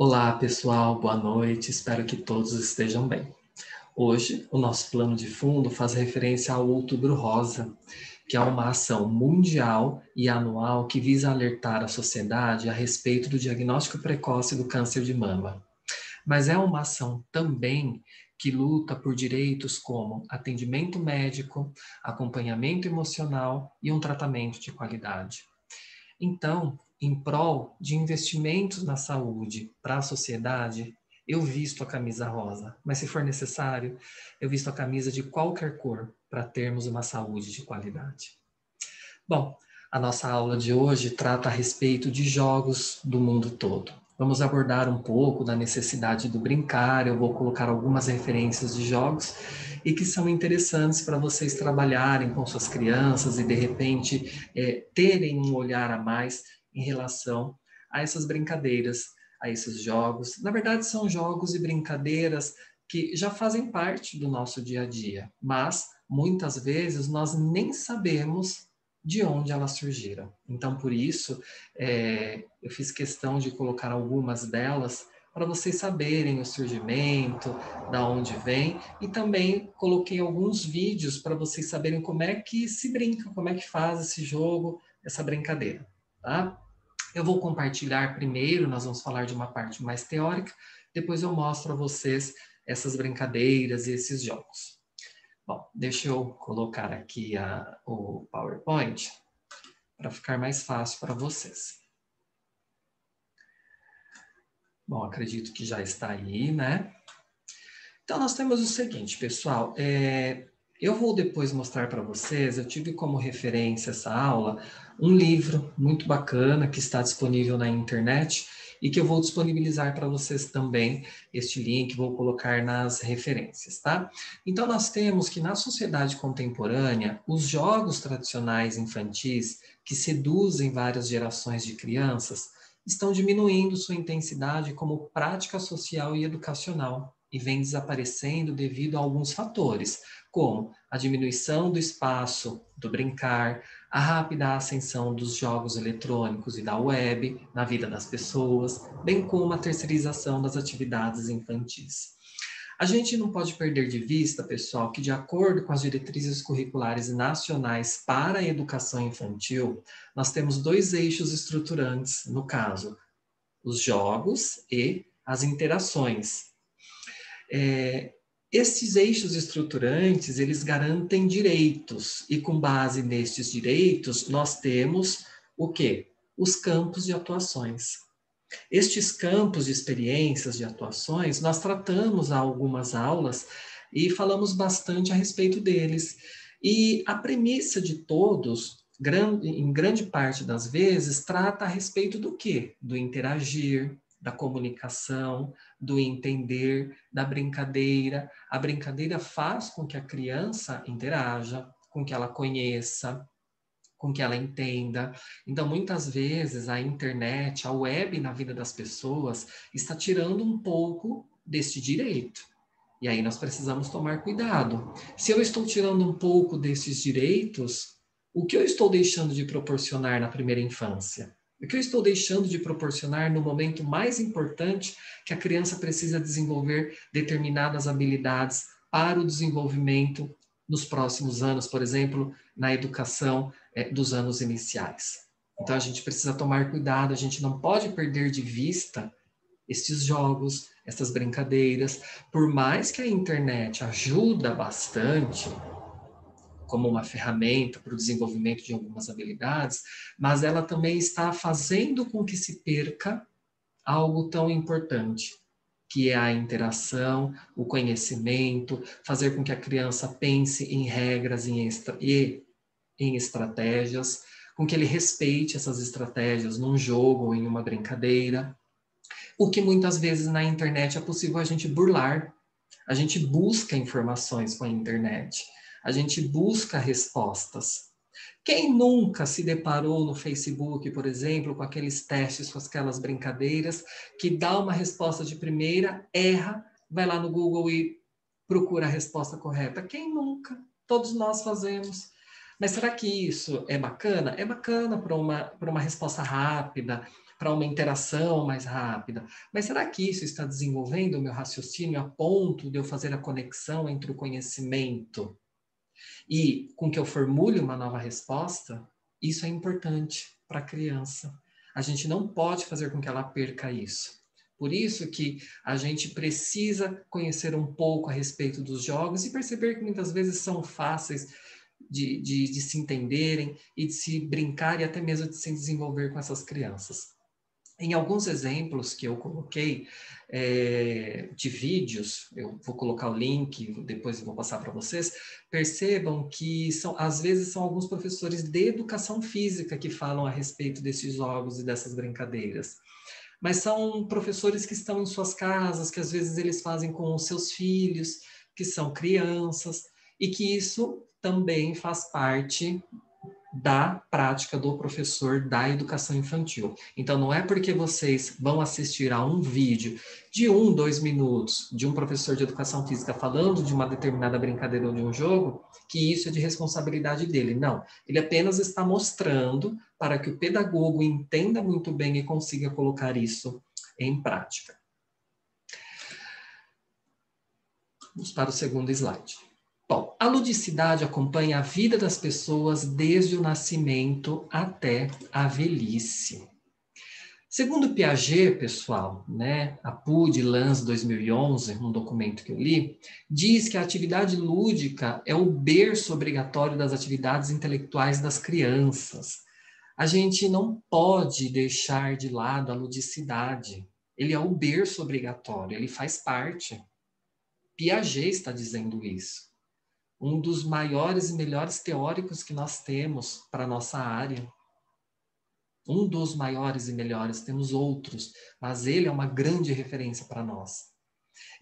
Olá, pessoal, boa noite, espero que todos estejam bem. Hoje, o nosso plano de fundo faz referência ao Outubro Rosa, que é uma ação mundial e anual que visa alertar a sociedade a respeito do diagnóstico precoce do câncer de mama. Mas é uma ação também que luta por direitos como atendimento médico, acompanhamento emocional e um tratamento de qualidade. Então, em prol de investimentos na saúde para a sociedade, eu visto a camisa rosa, mas se for necessário, eu visto a camisa de qualquer cor para termos uma saúde de qualidade. Bom, a nossa aula de hoje trata a respeito de jogos do mundo todo. Vamos abordar um pouco da necessidade do brincar, eu vou colocar algumas referências de jogos e que são interessantes para vocês trabalharem com suas crianças e, de repente, terem um olhar a mais em relação a essas brincadeiras, a esses jogos. Na verdade, são jogos e brincadeiras que já fazem parte do nosso dia a dia, mas muitas vezes nós nem sabemos de onde elas surgiram. Então, por isso, eu fiz questão de colocar algumas delas para vocês saberem o surgimento, da onde vem, e também coloquei alguns vídeos para vocês saberem como é que se brinca, como é que faz esse jogo, essa brincadeira, tá? Eu vou compartilhar primeiro, nós vamos falar de uma parte mais teórica, depois eu mostro a vocês essas brincadeiras e esses jogos. Bom, deixa eu colocar aqui o PowerPoint para ficar mais fácil para vocês. Bom, acredito que já está aí, né? Então, nós temos o seguinte, pessoal. Eu vou depois mostrar para vocês, eu tive como referência essa aula, um livro muito bacana que está disponível na internet e que eu vou disponibilizar para vocês também este link, vou colocar nas referências, tá? Então, nós temos que na sociedade contemporânea, os jogos tradicionais infantis que seduzem várias gerações de crianças estão diminuindo sua intensidade como prática social e educacional e vem desaparecendo devido a alguns fatores, como a diminuição do espaço do brincar, a rápida ascensão dos jogos eletrônicos e da web na vida das pessoas, bem como a terceirização das atividades infantis. A gente não pode perder de vista, pessoal, que de acordo com as diretrizes curriculares nacionais para a educação infantil, nós temos dois eixos estruturantes, no caso, os jogos e as interações. Estes eixos estruturantes, eles garantem direitos, e com base nestes direitos, nós temos o quê? Os campos de atuações. Estes campos de experiências, de atuações, nós tratamos há algumas aulas e falamos bastante a respeito deles. E a premissa de todos, em grande parte das vezes, trata a respeito do quê? Do interagir, da comunicação, do entender, da brincadeira. A brincadeira faz com que a criança interaja, com que ela conheça, com que ela entenda. Então, muitas vezes, a internet, a web na vida das pessoas está tirando um pouco deste direito. E aí nós precisamos tomar cuidado. Se eu estou tirando um pouco desses direitos, o que eu estou deixando de proporcionar na primeira infância? O que eu estou deixando de proporcionar no momento mais importante que a criança precisa desenvolver determinadas habilidades para o desenvolvimento nos próximos anos, por exemplo, na educação dos anos iniciais. Então a gente precisa tomar cuidado, a gente não pode perder de vista estes jogos, essas brincadeiras, por mais que a internet ajuda bastante como uma ferramenta para o desenvolvimento de algumas habilidades, mas ela também está fazendo com que se perca algo tão importante, que é a interação, o conhecimento, fazer com que a criança pense em regras e em estratégias, com que ele respeite essas estratégias num jogo ou em uma brincadeira. O que muitas vezes na internet é possível a gente burlar. A gente busca informações com a internet. A gente busca respostas. Quem nunca se deparou no Facebook, por exemplo, com aqueles testes, com aquelas brincadeiras, que dá uma resposta de primeira, erra, vai lá no Google e procura a resposta correta? Quem nunca? Todos nós fazemos. Mas será que isso é bacana? É bacana para uma resposta rápida, para uma interação mais rápida. Mas será que isso está desenvolvendo o meu raciocínio a ponto de eu fazer a conexão entre o conhecimento e com que eu formule uma nova resposta? Isso é importante para a criança. A gente não pode fazer com que ela perca isso. Por isso que a gente precisa conhecer um pouco a respeito dos jogos e perceber que muitas vezes são fáceis de se entenderem e de se brincar e até mesmo de se desenvolver com essas crianças. Em alguns exemplos que eu coloquei de vídeos, eu vou colocar o link, depois eu vou passar para vocês, percebam que às vezes são alguns professores de educação física que falam a respeito desses jogos e dessas brincadeiras. Mas são professores que estão em suas casas, que às vezes eles fazem com os seus filhos, que são crianças, e que isso também faz parte da prática do professor da educação infantil. Então, não é porque vocês vão assistir a um vídeo de 1, 2 minutos de um professor de educação física falando de uma determinada brincadeira ou de um jogo, que isso é de responsabilidade dele. Não, ele apenas está mostrando para que o pedagogo entenda muito bem e consiga colocar isso em prática. Vamos para o segundo slide. Bom, a ludicidade acompanha a vida das pessoas desde o nascimento até a velhice. Segundo Piaget, pessoal, né, a PUD Lanz 2011, um documento que eu li, diz que a atividade lúdica é o berço obrigatório das atividades intelectuais das crianças. A gente não pode deixar de lado a ludicidade. Ele é o berço obrigatório, ele faz parte. Piaget está dizendo isso. Um dos maiores e melhores teóricos que nós temos para a nossa área. Um dos maiores e melhores, temos outros, mas ele é uma grande referência para nós.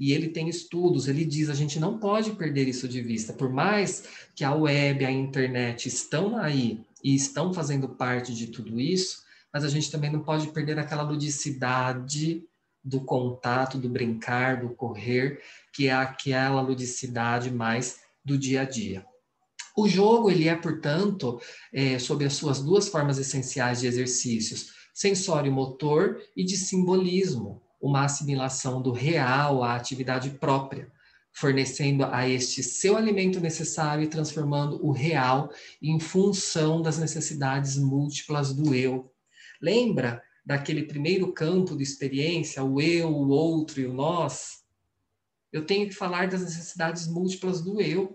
E ele tem estudos, ele diz, a gente não pode perder isso de vista. Por mais que a web, a internet estão aí e estão fazendo parte de tudo isso, mas a gente também não pode perder aquela ludicidade do contato, do brincar, do correr, que é aquela ludicidade mais do dia a dia. O jogo, ele é, portanto, sob as suas duas formas essenciais de exercícios, sensório-motor e de simbolismo, uma assimilação do real à atividade própria, fornecendo a este seu alimento necessário e transformando o real em função das necessidades múltiplas do eu. Lembra daquele primeiro campo de experiência, o eu, o outro e o nós? Eu tenho que falar das necessidades múltiplas do eu.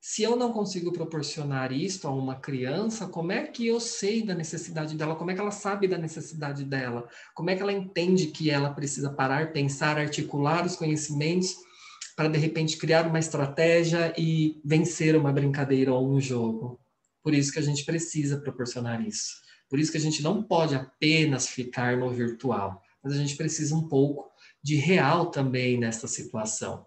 Se eu não consigo proporcionar isto a uma criança, como é que eu sei da necessidade dela? Como é que ela sabe da necessidade dela? Como é que ela entende que ela precisa parar, pensar, articular os conhecimentos para, de repente, criar uma estratégia e vencer uma brincadeira ou um jogo? Por isso que a gente precisa proporcionar isso. Por isso que a gente não pode apenas ficar no virtual, mas a gente precisa um pouco de real também nessa situação.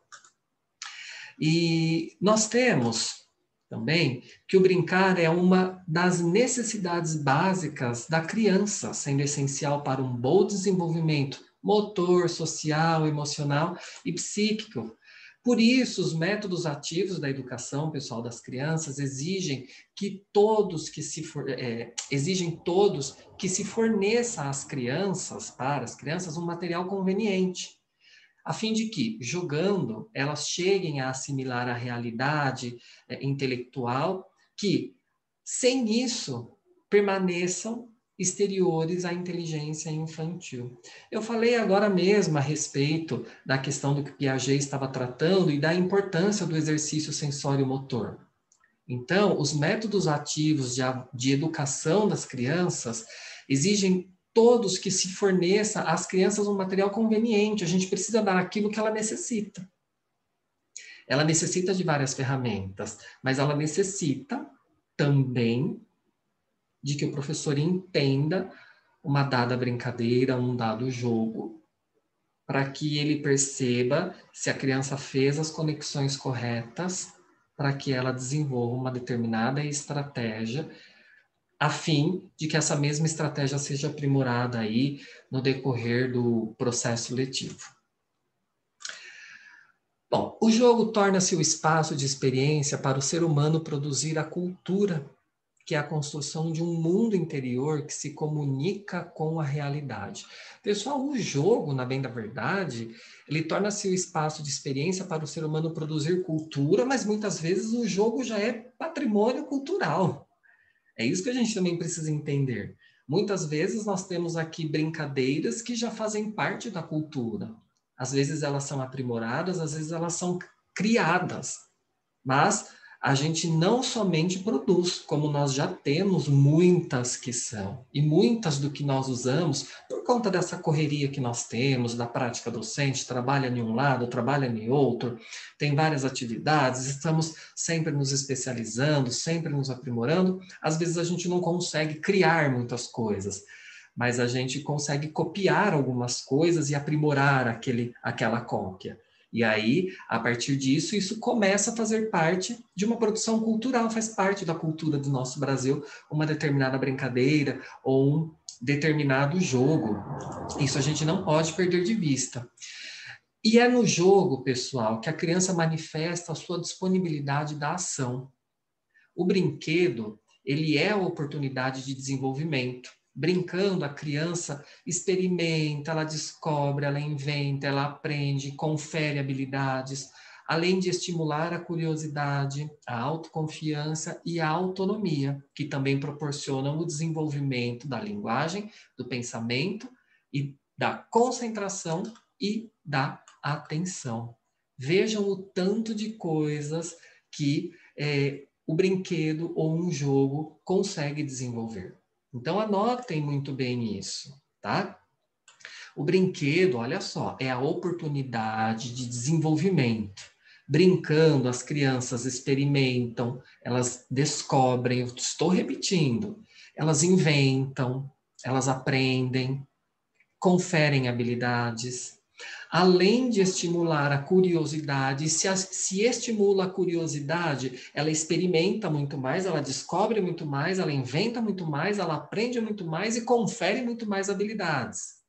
E nós temos também que o brincar é uma das necessidades básicas da criança, sendo essencial para um bom desenvolvimento motor, social, emocional e psíquico. Por isso, os métodos ativos da educação pessoal das crianças exigem todos que se forneça às crianças, para as crianças, um material conveniente, a fim de que, jogando, elas cheguem a assimilar a realidade intelectual, que, sem isso, permaneçam exteriores à inteligência infantil. Eu falei agora mesmo a respeito da questão do que Piaget estava tratando e da importância do exercício sensório-motor. Então, os métodos ativos de educação das crianças exigem todos que se forneça às crianças um material conveniente. A gente precisa dar aquilo que ela necessita. Ela necessita de várias ferramentas, mas ela necessita também de que o professor entenda uma dada brincadeira, um dado jogo, para que ele perceba se a criança fez as conexões corretas para que ela desenvolva uma determinada estratégia, a fim de que essa mesma estratégia seja aprimorada aí no decorrer do processo letivo. Bom, o jogo torna-se o espaço de experiência para o ser humano produzir a cultura. que é a construção de um mundo interior que se comunica com a realidade. Pessoal, o jogo, na bem da verdade, ele torna-se o espaço de experiência para o ser humano produzir cultura, mas muitas vezes o jogo já é patrimônio cultural. É isso que a gente também precisa entender. Muitas vezes nós temos aqui brincadeiras que já fazem parte da cultura. Às vezes elas são aprimoradas, às vezes elas são criadas. Mas a gente não somente produz, como nós já temos muitas que são, e muitas do que nós usamos, por conta dessa correria que nós temos, da prática docente, trabalha em um lado, trabalha em outro, tem várias atividades, estamos sempre nos especializando, sempre nos aprimorando, às vezes a gente não consegue criar muitas coisas, mas a gente consegue copiar algumas coisas e aprimorar aquela cópia. E aí, a partir disso, isso começa a fazer parte de uma produção cultural, faz parte da cultura do nosso Brasil, uma determinada brincadeira ou um determinado jogo. Isso a gente não pode perder de vista. E é no jogo, pessoal, que a criança manifesta a sua disponibilidade da ação. O brinquedo, ele é a oportunidade de desenvolvimento. Brincando, a criança experimenta, ela descobre, ela inventa, ela aprende, confere habilidades, além de estimular a curiosidade, a autoconfiança e a autonomia, que também proporcionam o desenvolvimento da linguagem, do pensamento e da concentração e da atenção. Vejam o tanto de coisas que o brinquedo ou um jogo consegue desenvolver. Então, anotem muito bem isso, tá? O brinquedo, olha só, é a oportunidade de desenvolvimento. Brincando, as crianças experimentam, elas descobrem, eu estou repetindo, elas inventam, elas aprendem, conferem habilidades. Além de estimular a curiosidade, se estimula a curiosidade, ela experimenta muito mais, ela descobre muito mais, ela inventa muito mais, ela aprende muito mais e confere muito mais habilidades.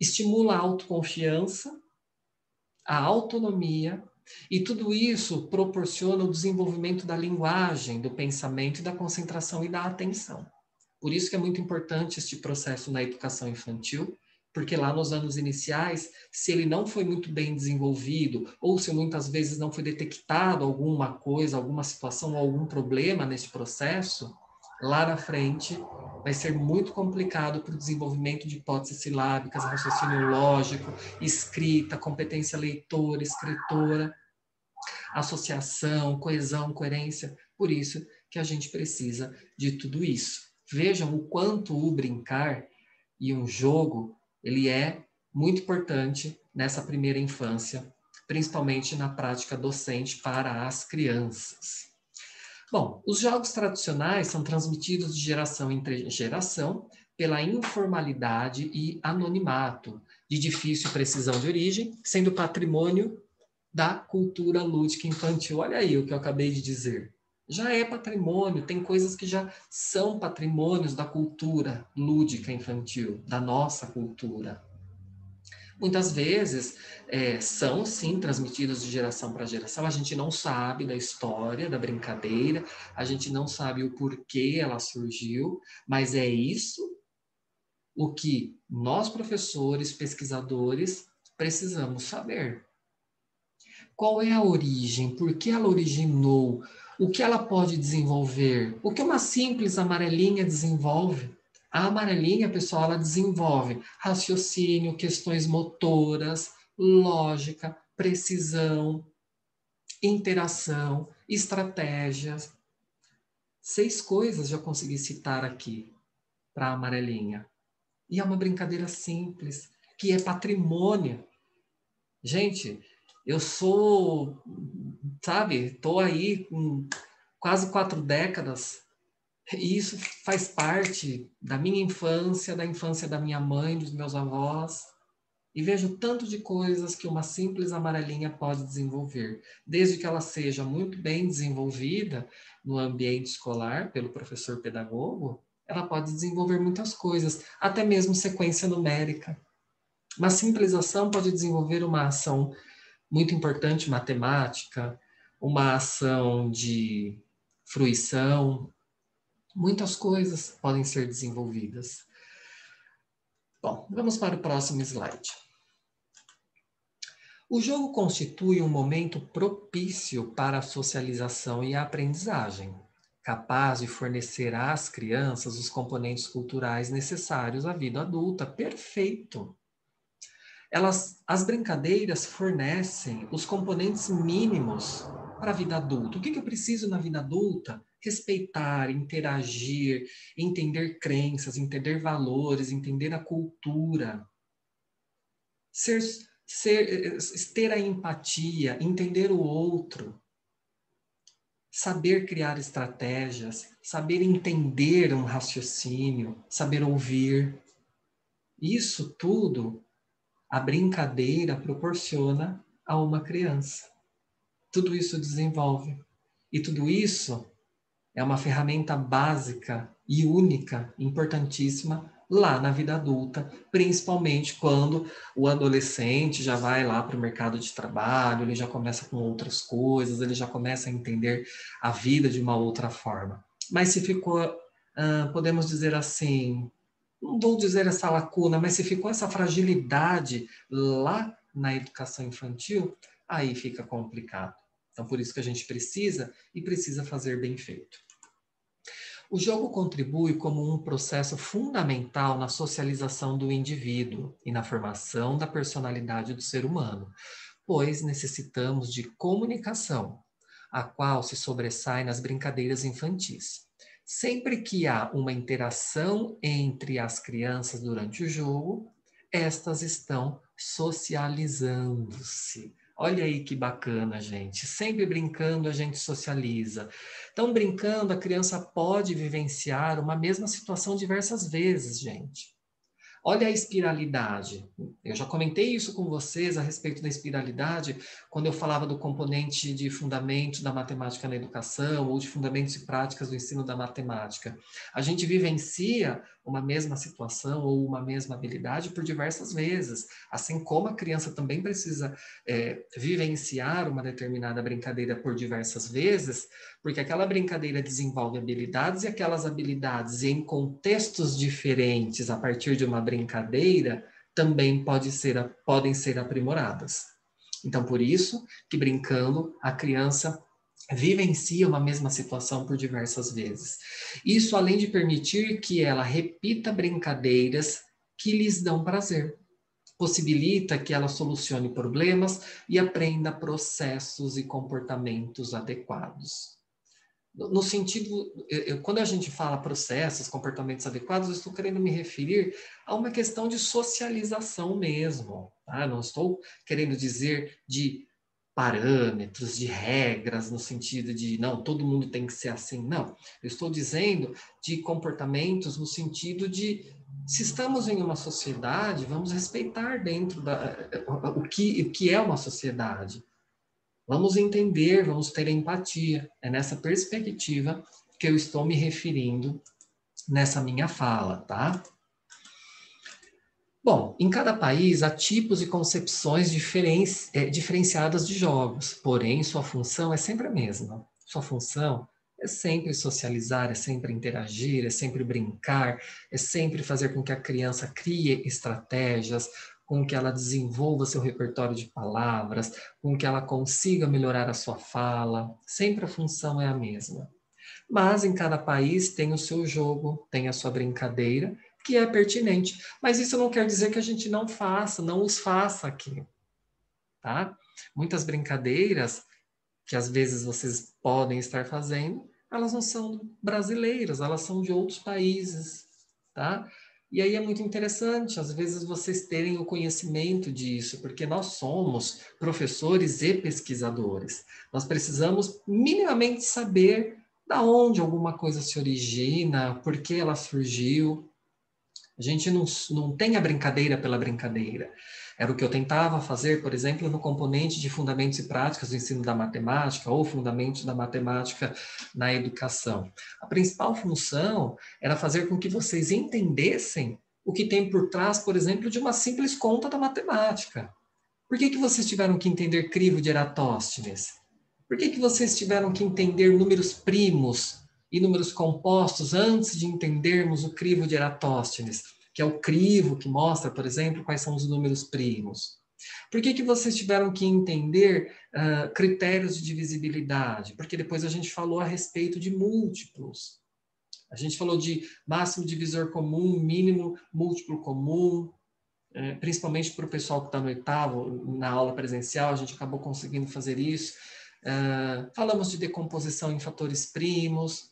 Estimula a autoconfiança, a autonomia, e tudo isso proporciona o desenvolvimento da linguagem, do pensamento, da concentração e da atenção. Por isso que é muito importante este processo na educação infantil, porque lá nos anos iniciais, se ele não foi muito bem desenvolvido, ou se muitas vezes não foi detectado alguma coisa, alguma situação ou algum problema nesse processo, lá na frente vai ser muito complicado para o desenvolvimento de hipóteses silábicas, raciocínio lógico, escrita, competência leitora, escritora, associação, coesão, coerência. Por isso que a gente precisa de tudo isso. Vejam o quanto o brincar e um jogo, ele é muito importante nessa primeira infância, principalmente na prática docente para as crianças. Bom, os jogos tradicionais são transmitidos de geração em geração pela informalidade e anonimato, de difícil precisão de origem, sendo patrimônio da cultura lúdica infantil. Olha aí o que eu acabei de dizer. Já é patrimônio, tem coisas que já são patrimônios da cultura lúdica infantil, da nossa cultura. Muitas vezes são, sim, transmitidos de geração para geração. A gente não sabe da história da brincadeira, a gente não sabe o porquê ela surgiu, mas é isso o que nós, professores, pesquisadores, precisamos saber. Qual é a origem? Por que ela originou? O que ela pode desenvolver? O que uma simples amarelinha desenvolve? A amarelinha, pessoal, ela desenvolve raciocínio, questões motoras, lógica, precisão, interação, estratégias. 6 coisas já consegui citar aqui para a amarelinha. E é uma brincadeira simples, que é patrimônio. Gente, eu sou, sabe, estou aí com quase 4 décadas, e isso faz parte da minha infância, da infância da minha mãe, dos meus avós, e vejo tanto de coisas que uma simples amarelinha pode desenvolver, desde que ela seja muito bem desenvolvida no ambiente escolar, pelo professor pedagogo, ela pode desenvolver muitas coisas, até mesmo sequência numérica. Uma simples ação pode desenvolver uma ação muito importante, matemática, uma ação de fruição, muitas coisas podem ser desenvolvidas. Bom, vamos para o próximo slide. O jogo constitui um momento propício para a socialização e a aprendizagem, capaz de fornecer às crianças os componentes culturais necessários à vida adulta. Perfeito! As brincadeiras fornecem os componentes mínimos para a vida adulta. O que eu preciso na vida adulta? Respeitar, interagir, entender crenças, entender valores, entender a cultura. Ter a empatia, entender o outro. Saber criar estratégias, saber entender um raciocínio, saber ouvir. Isso tudo a brincadeira proporciona a uma criança. Tudo isso desenvolve. E tudo isso é uma ferramenta básica e única, importantíssima, lá na vida adulta, principalmente quando o adolescente já vai lá para o mercado de trabalho, ele já começa com outras coisas, ele já começa a entender a vida de uma outra forma. Mas se ficou, podemos dizer assim, não vou dizer essa lacuna, mas se ficou essa fragilidade lá na educação infantil, aí fica complicado. Então, por isso que a gente precisa fazer bem feito. O jogo contribui como um processo fundamental na socialização do indivíduo e na formação da personalidade do ser humano, pois necessitamos de comunicação, a qual se sobressai nas brincadeiras infantis. Sempre que há uma interação entre as crianças durante o jogo, estas estão socializando-se. Olha aí que bacana, gente. Sempre brincando a gente socializa. Então, brincando, a criança pode vivenciar uma mesma situação diversas vezes, gente. Olha a espiralidade. Eu já comentei isso com vocês a respeito da espiralidade, quando eu falava do componente de fundamentos da matemática na educação, ou de fundamentos e práticas do ensino da matemática. A gente vivencia uma mesma situação ou uma mesma habilidade por diversas vezes, assim como a criança também precisa vivenciar uma determinada brincadeira por diversas vezes, porque aquela brincadeira desenvolve habilidades e aquelas habilidades em contextos diferentes, a partir de uma brincadeira, também podem ser aprimoradas. Então, por isso que brincando, a criança vivencia uma mesma situação por diversas vezes. Isso além de permitir que ela repita brincadeiras que lhes dão prazer. Possibilita que ela solucione problemas e aprenda processos e comportamentos adequados. No sentido, quando a gente fala processos, comportamentos adequados, eu estou querendo me referir a uma questão de socialização mesmo. Tá? Não estou querendo dizer de parâmetros, de regras, no sentido de, não, todo mundo tem que ser assim. Não, eu estou dizendo de comportamentos no sentido de, se estamos em uma sociedade, vamos respeitar dentro o que é uma sociedade. Vamos entender, vamos ter empatia. É nessa perspectiva que eu estou me referindo nessa minha fala, tá? Bom, em cada país há tipos e concepções diferenciadas de jogos, porém sua função é sempre a mesma. Sua função é sempre socializar, é sempre interagir, é sempre brincar, é sempre fazer com que a criança crie estratégias, com que ela desenvolva seu repertório de palavras, com que ela consiga melhorar a sua fala. Sempre a função é a mesma. Mas em cada país tem o seu jogo, tem a sua brincadeira, que é pertinente. Mas isso não quer dizer que a gente não os faça aqui, tá? Muitas brincadeiras que às vezes vocês podem estar fazendo, elas não são brasileiras, elas são de outros países, tá? E aí é muito interessante, às vezes, vocês terem o conhecimento disso, porque nós somos professores e pesquisadores. Nós precisamos minimamente saber da onde alguma coisa se origina, por que ela surgiu. A gente não tem a brincadeira pela brincadeira. Era o que eu tentava fazer, por exemplo, no componente de fundamentos e práticas do ensino da matemática ou fundamentos da matemática na educação. A principal função era fazer com que vocês entendessem o que tem por trás, por exemplo, de uma simples conta da matemática. Por que vocês tiveram que entender crivo de Eratóstenes? Por que vocês tiveram que entender números primos e números compostos antes de entendermos o crivo de Eratóstenes, que é o crivo que mostra, por exemplo, quais são os números primos? Por que vocês tiveram que entender critérios de divisibilidade? Porque depois a gente falou a respeito de múltiplos. A gente falou de máximo divisor comum, mínimo múltiplo comum, principalmente para o pessoal que está no oitavo, na aula presencial, a gente acabou conseguindo fazer isso. Falamos de decomposição em fatores primos.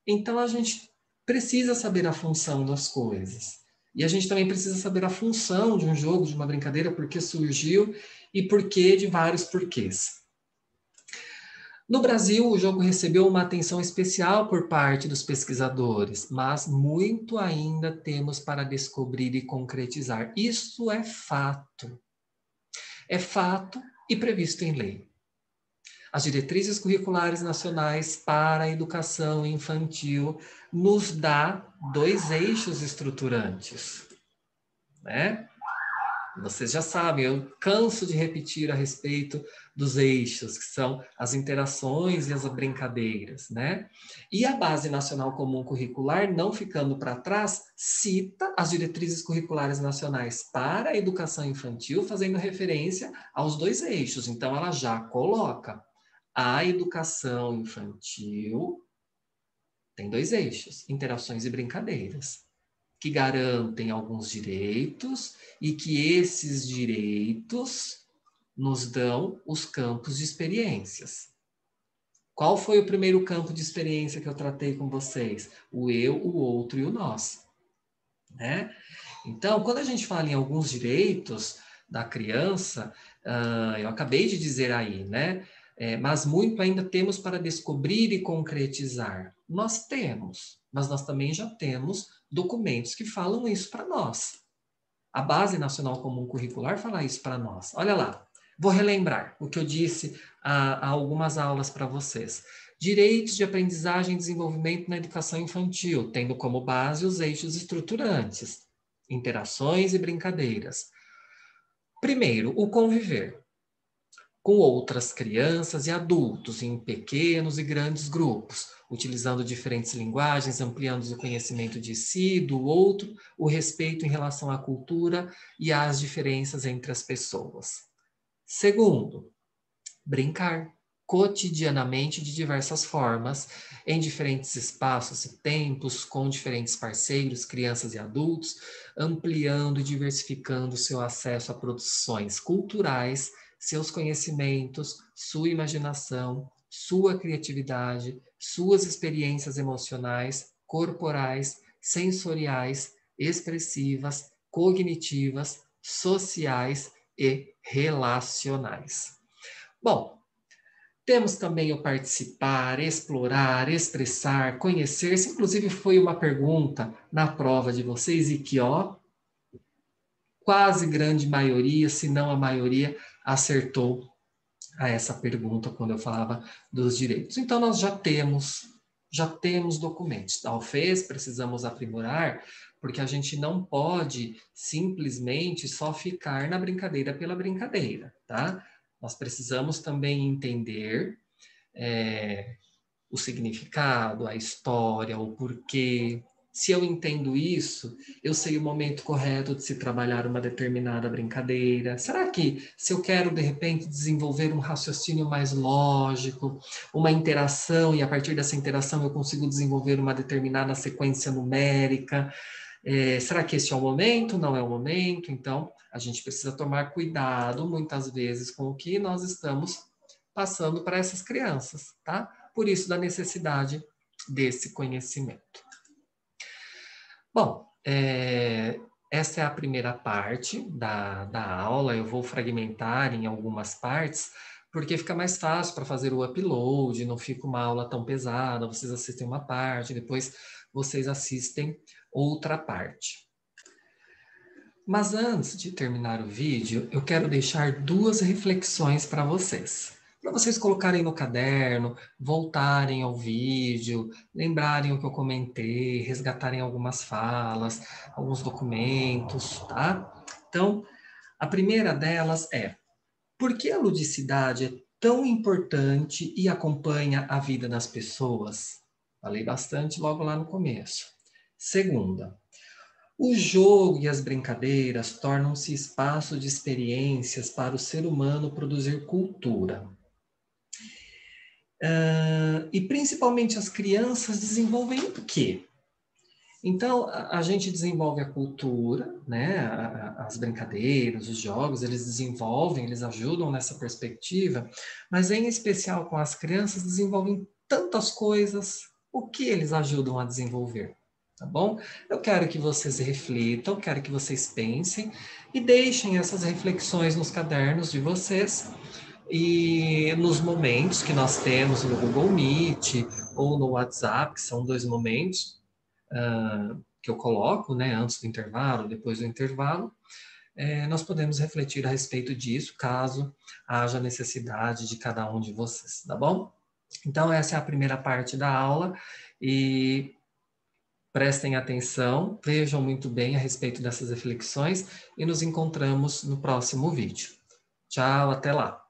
Então, a gente precisa saber a função das coisas. E a gente também precisa saber a função de um jogo, de uma brincadeira, por que surgiu e por que de vários porquês. No Brasil, o jogo recebeu uma atenção especial por parte dos pesquisadores, mas muito ainda temos para descobrir e concretizar. Isso é fato. É fato e previsto em lei. As diretrizes curriculares nacionais para a educação infantil nos dá 2 eixos estruturantes, né? Vocês já sabem, eu canso de repetir a respeito dos eixos, que são as interações e as brincadeiras, né? E a Base Nacional Comum Curricular, não ficando para trás, cita as diretrizes curriculares nacionais para a educação infantil, fazendo referência aos 2 eixos. Então, ela já coloca a educação infantil tem 2 eixos, interações e brincadeiras, que garantem alguns direitos e que esses direitos nos dão os campos de experiências. Qual foi o primeiro campo de experiência que eu tratei com vocês? O eu, o outro e o nós. Né? Então, quando a gente fala em alguns direitos da criança, eu acabei de dizer aí, né? Mas muito ainda temos para descobrir e concretizar. Nós temos, mas nós também já temos documentos que falam isso para nós. A Base Nacional Comum Curricular fala isso para nós. Olha lá, vou relembrar o que eu disse há algumas aulas para vocês. Direitos de aprendizagem e desenvolvimento na educação infantil, tendo como base os eixos estruturantes, interações e brincadeiras. Primeiro, o conviver com outras crianças e adultos em pequenos e grandes grupos, utilizando diferentes linguagens, ampliando o conhecimento de si, do outro, o respeito em relação à cultura e às diferenças entre as pessoas. Segundo, brincar cotidianamente de diversas formas, em diferentes espaços e tempos, com diferentes parceiros, crianças e adultos, ampliando e diversificando seu acesso a produções culturais, seus conhecimentos, sua imaginação, sua criatividade, suas experiências emocionais, corporais, sensoriais, expressivas, cognitivas, sociais e relacionais. Bom, temos também o participar, explorar, expressar, conhecer-se. Inclusive, foi uma pergunta na prova de vocês e que, quase grande maioria, se não a maioria, acertou a essa pergunta quando eu falava dos direitos. Então, nós já temos documentos. Talvez precisamos aprimorar, porque a gente não pode simplesmente só ficar na brincadeira pela brincadeira, tá? Nós precisamos também entender o significado, a história, o porquê. Se eu entendo isso, eu sei o momento correto de se trabalhar uma determinada brincadeira. Será que, se eu quero, de repente, desenvolver um raciocínio mais lógico, uma interação, e a partir dessa interação eu consigo desenvolver uma determinada sequência numérica, será que esse é o momento? Não é o momento? Então, a gente precisa tomar cuidado, muitas vezes, com o que nós estamos passando para essas crianças, tá? Por isso, da necessidade desse conhecimento. Bom, essa é a primeira parte da aula. Eu vou fragmentar em algumas partes, porque fica mais fácil para fazer o upload, não fica uma aula tão pesada, vocês assistem uma parte, depois vocês assistem outra parte. Mas antes de terminar o vídeo, eu quero deixar 2 reflexões para vocês colocarem no caderno, voltarem ao vídeo, lembrarem o que eu comentei, resgatarem algumas falas, alguns documentos, tá? Então, a primeira delas é: por que a ludicidade é tão importante e acompanha a vida das pessoas? Falei bastante logo lá no começo. Segunda, o jogo e as brincadeiras tornam-se espaço de experiências para o ser humano produzir cultura. E principalmente as crianças desenvolvem o quê? Então, a gente desenvolve a cultura, né? As brincadeiras, os jogos, eles desenvolvem, eles ajudam nessa perspectiva, mas em especial com as crianças, desenvolvem tantas coisas. O que eles ajudam a desenvolver? Tá bom? Eu quero que vocês reflitam, quero que vocês pensem e deixem essas reflexões nos cadernos de vocês e nos momentos que nós temos no Google Meet ou no WhatsApp, que são 2 momentos que eu coloco, né, antes do intervalo, depois do intervalo, nós podemos refletir a respeito disso, caso haja necessidade de cada um de vocês, tá bom? Então, essa é a primeira parte da aula e prestem atenção, vejam muito bem a respeito dessas reflexões e nos encontramos no próximo vídeo. Tchau, até lá!